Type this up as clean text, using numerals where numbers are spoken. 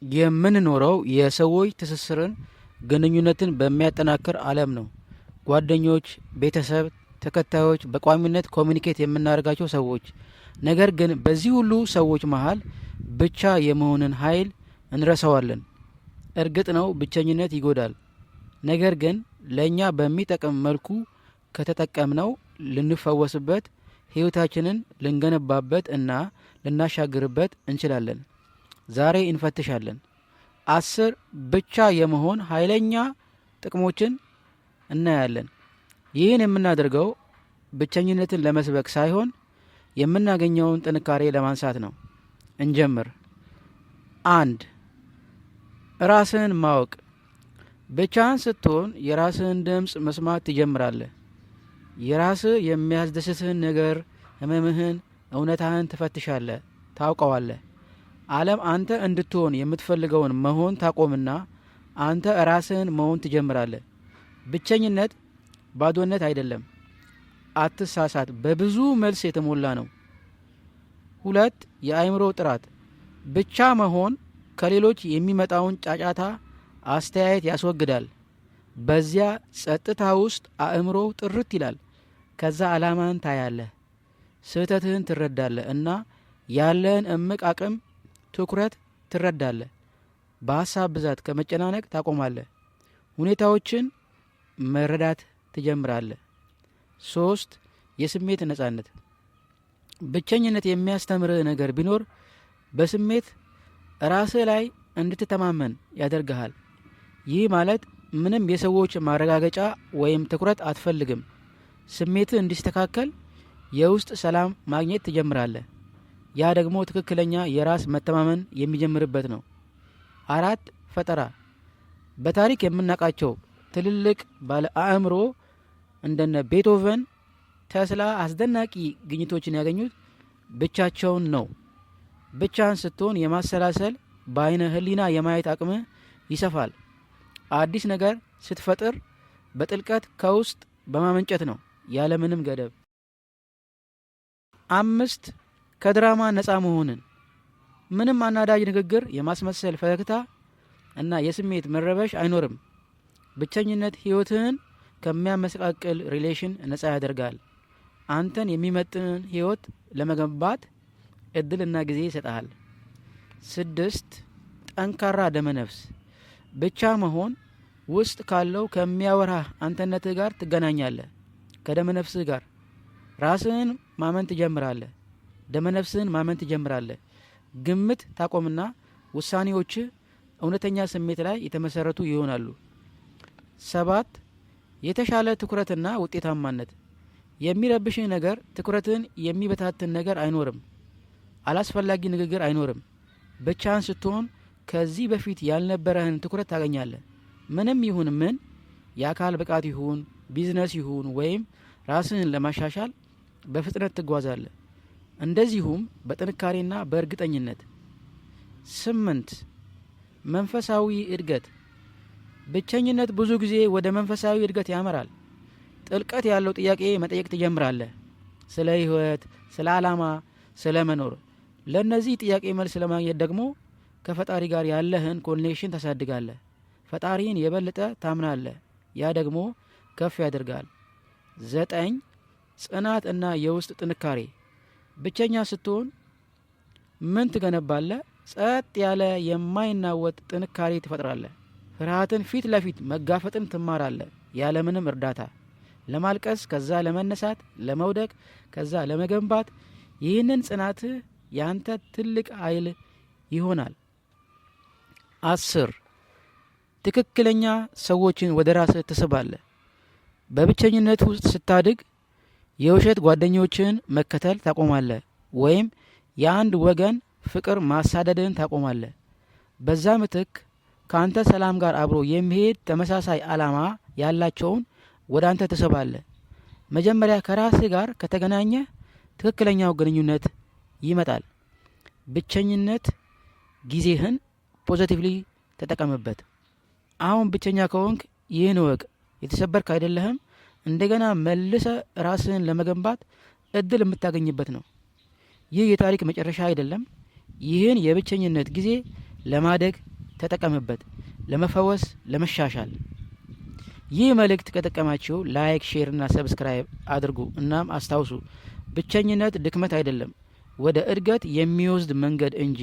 የምንኖረው የሰዎች ትስስርን ግንኙነትን በሚያጠናክር ዓለም ነው። ጓደኞች፣ ቤተሰብ፣ ተከታዮች በቋሚነት ኮሚኒኬት የምናደርጋቸው ሰዎች። ነገር ግን በዚህ ሁሉ ሰዎች መሀል ብቻ የመሆንን ኃይል እንረሳዋለን። እርግጥ ነው ብቸኝነት ይጎዳል። ነገር ግን ለእኛ በሚጠቅም መልኩ ከተጠቀምነው ልንፈወስበት፣ ህይወታችንን ልንገነባበት እና ልናሻግርበት እንችላለን። ዛሬ እንፈትሻለን። 10 ብቻ የመሆን ኃይለኛ ጥቅሞችን እናያለን። ይህን የምናደርገው ብቸኝነትን ለመስበክ ሳይሆን የምናገኘውን ጥንካሬ ለማንሳት ነው። እንጀምር። 1 ራስህን ማወቅ። ብቻህን ስትሆን የራስህን ድምፅ መስማት ትጀምራለህ። የራስህ የሚያስደስትህን ነገር፣ ህመምህን፣ እውነታህን ትፈትሻለህ፣ ታውቀዋለህ። ዓለም አንተ እንድትሆን የምትፈልገውን መሆን ታቆምና አንተ ራስህን መሆን ትጀምራለህ። ብቸኝነት ባዶነት አይደለም። አትሳሳት፣ በብዙ መልስ የተሞላ ነው። 2 የአእምሮ ጥራት። ብቻ መሆን ከሌሎች የሚመጣውን ጫጫታ አስተያየት ያስወግዳል። በዚያ ጸጥታ ውስጥ አእምሮ ጥርት ይላል። ከዛ ዓላማን ታያለህ፣ ስህተትህን ትረዳለህ እና ያለህን እምቅ አቅም ትኩረት ትረዳለህ። በሀሳብ ብዛት ከመጨናነቅ ታቆማለህ። ሁኔታዎችን መረዳት ትጀምራለህ። 3 የስሜት ነጻነት። ብቸኝነት የሚያስተምርህ ነገር ቢኖር በስሜት ራስህ ላይ እንድትተማመን ያደርግሃል። ይህ ማለት ምንም የሰዎች ማረጋገጫ ወይም ትኩረት አትፈልግም። ስሜትህ እንዲስተካከል የውስጥ ሰላም ማግኘት ትጀምራለህ። ያ ደግሞ ትክክለኛ የራስ መተማመን የሚጀምርበት ነው። 4 ፈጠራ። በታሪክ የምናውቃቸው ትልልቅ ባለ አእምሮ እንደነ ቤቶቨን፣ ተስላ አስደናቂ ግኝቶችን ያገኙት ብቻቸውን ነው። ብቻህን ስትሆን የማሰላሰል በአይነ ህሊና የማየት አቅምህ ይሰፋል። አዲስ ነገር ስትፈጥር በጥልቀት ከውስጥ በማመንጨት ነው፣ ያለምንም ገደብ። 5 ከድራማ ነፃ መሆንን። ምንም አናዳጅ ንግግር፣ የማስመሰል ፈገግታ እና የስሜት መረበሽ አይኖርም። ብቸኝነት ህይወትህን ከሚያመሰቃቅል ሪሌሽን ነፃ ያደርጋል። አንተን የሚመጥንን ህይወት ለመገንባት እድልና ጊዜ ይሰጠሃል። 6 ጠንካራ ደመነፍስ። ብቻ መሆን ውስጥ ካለው ከሚያወራህ አንተነትህ ጋር ትገናኛለህ። ከደመነፍስህ ጋር ራስህን ማመን ትጀምራለህ። ደመነፍስህን ማመን ትጀምራለህ። ግምት ታቆምና ውሳኔዎችህ እውነተኛ ስሜት ላይ የተመሰረቱ ይሆናሉ። 7 የተሻለ ትኩረትና ውጤታማነት። የሚረብሽህ ነገር፣ ትኩረትህን የሚበታትን ነገር አይኖርም። አላስፈላጊ ንግግር አይኖርም። ብቻህን ስትሆን ከዚህ በፊት ያልነበረህን ትኩረት ታገኛለህ። ምንም ይሁን ምን፣ የአካል ብቃት ይሁን፣ ቢዝነስ ይሁን ወይም ራስህን ለማሻሻል በፍጥነት ትጓዛለህ። እንደዚሁም በጥንካሬና በእርግጠኝነት። 8 መንፈሳዊ እድገት። ብቸኝነት ብዙ ጊዜ ወደ መንፈሳዊ እድገት ያመራል። ጥልቀት ያለው ጥያቄ መጠየቅ ትጀምራለህ። ስለ ህይወት፣ ስለ ዓላማ፣ ስለ መኖር። ለእነዚህ ጥያቄ መልስ ለማግኘት ደግሞ ከፈጣሪ ጋር ያለህን ኮኔክሽን ታሳድጋለህ። ፈጣሪን የበለጠ ታምናለህ። ያ ደግሞ ከፍ ያደርጋል። 9 ጽናት እና የውስጥ ጥንካሬ። ብቸኛ ስትሆን ምን ትገነባለህ? ጸጥ ያለ የማይናወጥ ጥንካሬ ትፈጥራለህ። ፍርሃትን ፊት ለፊት መጋፈጥን ትማራለህ፣ ያለምንም እርዳታ። ለማልቀስ፣ ከዛ ለመነሳት፣ ለመውደቅ፣ ከዛ ለመገንባት። ይህንን ጽናትህ ያንተ ትልቅ ኃይል ይሆናል። 10 ትክክለኛ ሰዎችን ወደ ራስህ ትስባለህ። በብቸኝነት ውስጥ ስታድግ የውሸት ጓደኞችን መከተል ታቆማለህ፣ ወይም የአንድ ወገን ፍቅር ማሳደድን ታቆማለህ። በዛ ምትክ ከአንተ ሰላም ጋር አብሮ የሚሄድ ተመሳሳይ ዓላማ ያላቸውን ወደ አንተ ትስባለህ። መጀመሪያ ከራስህ ጋር ከተገናኘ ትክክለኛው ግንኙነት ይመጣል። ብቸኝነት ጊዜህን ፖዘቲቭሊ ተጠቀምበት። አሁን ብቸኛ ከሆንክ ይህን እወቅ፣ የተሰበርክ አይደለህም። እንደገና መልሰ ራስህን ለመገንባት እድል የምታገኝበት ነው። ይህ የታሪክ መጨረሻ አይደለም። ይህን የብቸኝነት ጊዜ ለማደግ ተጠቀምበት፣ ለመፈወስ፣ ለመሻሻል። ይህ መልእክት ከጠቀማችሁ ላይክ፣ ሼር እና ሰብስክራይብ አድርጉ። እናም አስታውሱ፣ ብቸኝነት ድክመት አይደለም፣ ወደ እድገት የሚወስድ መንገድ እንጂ